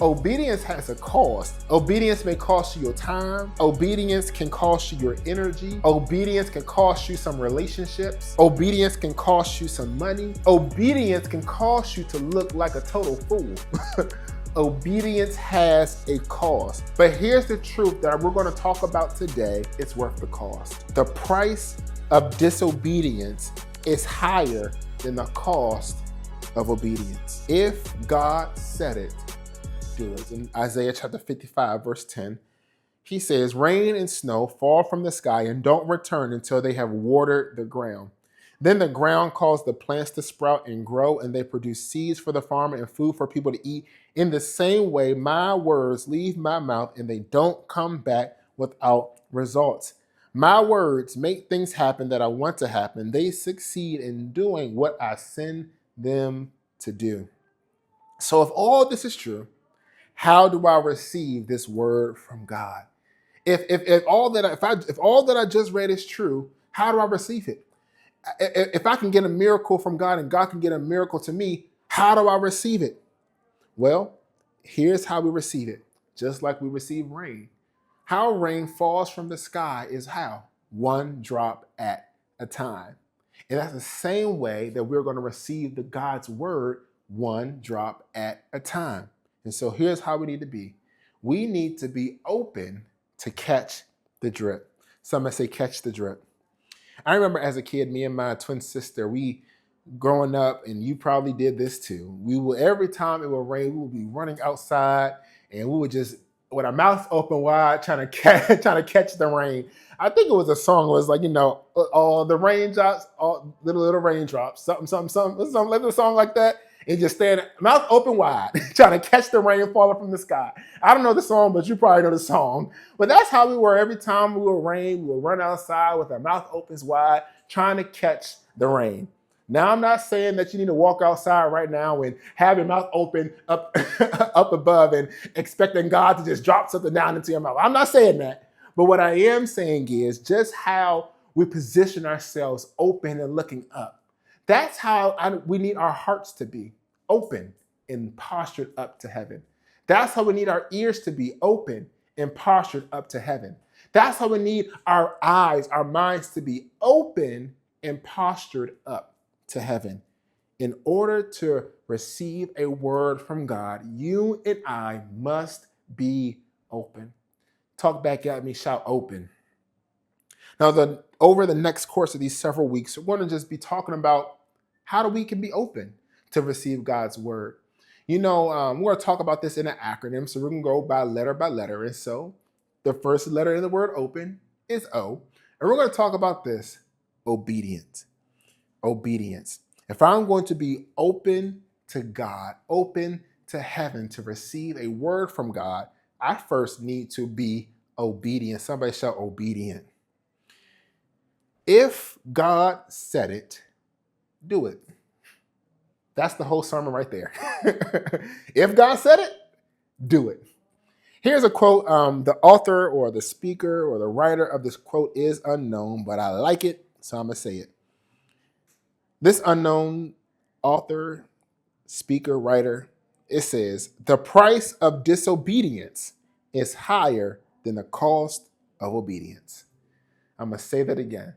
Obedience has a cost. Obedience may cost you your time. Obedience can cost you your energy. Obedience can cost you some relationships. Obedience can cost you some money. Obedience can cost you to look like a total fool. Obedience has a cost. But here's the truth that we're going to talk about today. It's worth the cost. The price of disobedience is higher than the cost of obedience. If God said it, do it. In Isaiah chapter 55, verse 10, he says, "Rain and snow fall from the sky and don't return until they have watered the ground. Then the ground causes the plants to sprout and grow, and they produce seeds for the farmer and food for people to eat. In the same way, my words leave my mouth and they don't come back without results. My words make things happen that I want to happen. They succeed in doing what I send them to do." So if all this is true, how do I receive this word from God? If all that I just read is true, how do I receive it? If I can get a miracle from God and God can get a miracle to me, how do I receive it? Well, here's how we receive it. Just like we receive rain. How rain falls from the sky is how? One drop at a time. And that's the same way that we're going to receive the God's word, one drop at a time. And so here's how we need to be. We need to be open to catch the drip. Some might say catch the drip. I remember as a kid, me and my twin sister, we growing up, and you probably did this too. We would, every time it would rain, we would be running outside and we would just, with our mouths open wide, trying to catch the rain. I think it was a song. It was like, all the raindrops, all little raindrops, something like a song like that. And just stand mouth open wide, trying to catch the rain falling from the sky. I don't know the song, but you probably know the song. But that's how we were every time we would rain. We would run outside with our mouth opens wide, trying to catch the rain. Now, I'm not saying that you need to walk outside right now and have your mouth open up, up above and expecting God to just drop something down into your mouth. I'm not saying that. But what I am saying is just how we position ourselves open and looking up. That's how we need our hearts to be open and postured up to heaven. That's how we need our ears to be open and postured up to heaven. That's how we need our eyes, our minds to be open and postured up to heaven. In order to receive a word from God, you and I must be open. Talk back at me, shout open. Now, over the next course of these several weeks, we're going to just be talking about how we can be open to receive God's word. We're going to talk about this in an acronym, so we're going to go by letter. And so the first letter in the word open is O. And we're going to talk about this, obedience. Obedience. If I'm going to be open to God, open to heaven to receive a word from God, I first need to be obedient. Somebody shout obedient. If God said it, do it. That's the whole sermon right there. If God said it, do it. Here's a quote. The author or the speaker or the writer of this quote is unknown, but I like it, so I'm going to say it. This unknown author, speaker, writer, it says, "The price of disobedience is higher than the cost of obedience." I'm going to say that again.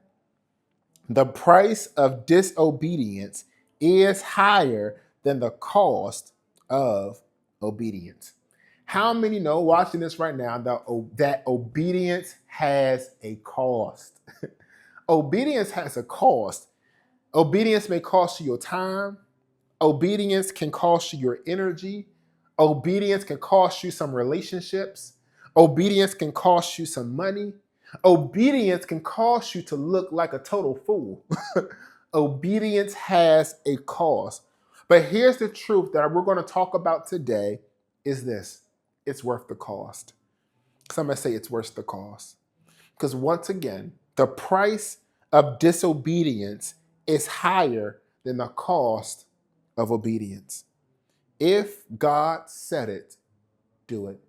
The price of disobedience is higher than the cost of obedience. How many know, watching this right now, that obedience has a cost? Obedience has a cost. Obedience may cost you your time. Obedience can cost you your energy. Obedience can cost you some relationships. Obedience can cost you some money. Obedience can cause you to look like a total fool. Obedience has a cost. But here's the truth that we're going to talk about today is this. It's worth the cost. Somebody say it's worth the cost. Because once again, the price of disobedience is higher than the cost of obedience. If God said it, do it.